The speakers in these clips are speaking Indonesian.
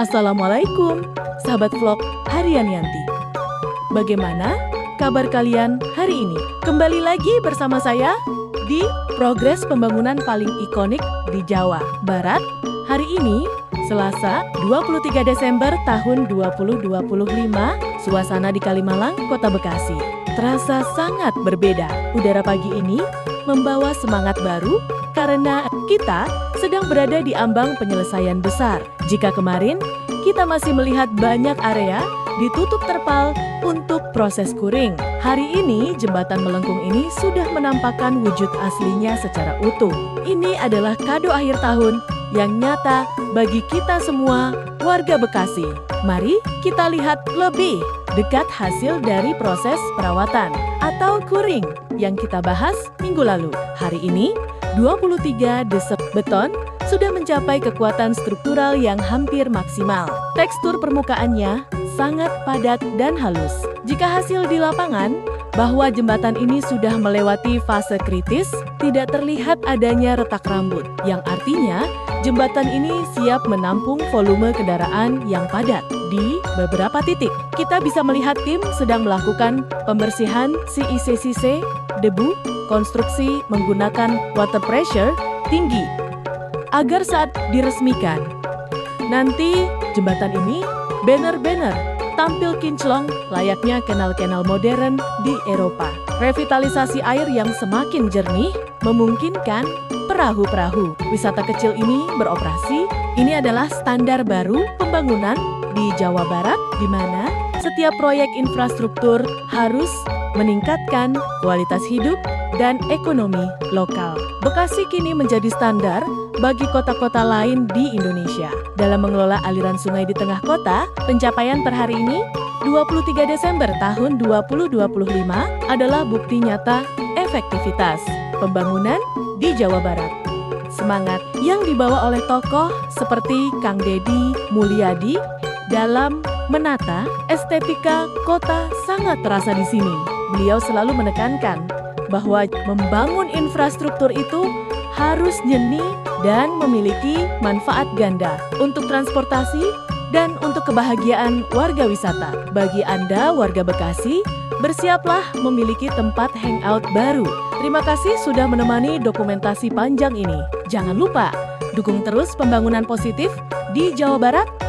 Assalamualaikum, sahabat vlog Harian Yanti. Bagaimana kabar kalian hari ini? Kembali lagi bersama saya di progres pembangunan paling ikonik di Jawa Barat. Hari ini, Selasa 23 Desember tahun 2025, suasana di Kalimalang, Kota Bekasi terasa sangat berbeda. Udara pagi ini membawa semangat baru karena kita sedang berada di ambang penyelesaian besar. Jika kemarin kita masih melihat banyak area ditutup terpal untuk proses kuring, hari ini jembatan melengkung ini sudah menampakkan wujud aslinya secara utuh. Ini adalah kado akhir tahun yang nyata bagi kita semua warga Bekasi. Mari kita lihat lebih dekat hasil dari proses perawatan atau kuring yang kita bahas minggu lalu. Hari ini 23 desep beton sudah mencapai kekuatan struktural yang hampir maksimal. Tekstur permukaannya sangat padat dan halus. Jika hasil di lapangan bahwa jembatan ini sudah melewati fase kritis, tidak terlihat adanya retak rambut, yang artinya jembatan ini siap menampung volume kendaraan yang padat. Di beberapa titik, kita bisa melihat tim sedang melakukan pembersihan sisa-sisa debu konstruksi menggunakan water pressure tinggi agar saat diresmikan nanti jembatan ini banner-banner tampil kinclong layaknya kanal-kanal modern di Eropa. Revitalisasi air yang semakin jernih memungkinkan perahu-perahu wisata kecil ini beroperasi. Ini adalah standar baru pembangunan di Jawa Barat, di mana setiap proyek infrastruktur harus meningkatkan kualitas hidup dan ekonomi lokal. Bekasi kini menjadi standar bagi kota-kota lain di Indonesia. Dalam mengelola aliran sungai di tengah kota, pencapaian per hari ini, 23 Desember tahun 2025, adalah bukti nyata efektivitas pembangunan di Jawa Barat. Semangat yang dibawa oleh tokoh seperti Kang Deddy Mulyadi dalam menata estetika kota sangat terasa di sini. Beliau selalu menekankan bahwa membangun infrastruktur itu harus jernih dan memiliki manfaat ganda untuk transportasi dan untuk kebahagiaan warga wisata. Bagi Anda warga Bekasi, bersiaplah memiliki tempat hangout baru. Terima kasih sudah menemani dokumentasi panjang ini. Jangan lupa, dukung terus pembangunan positif di Jawa Barat.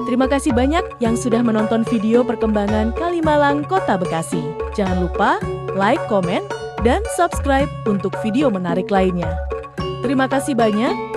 Terima kasih banyak yang sudah menonton video perkembangan Kalimalang, Kota Bekasi. Jangan lupa like, komen, dan subscribe untuk video menarik lainnya. Terima kasih banyak.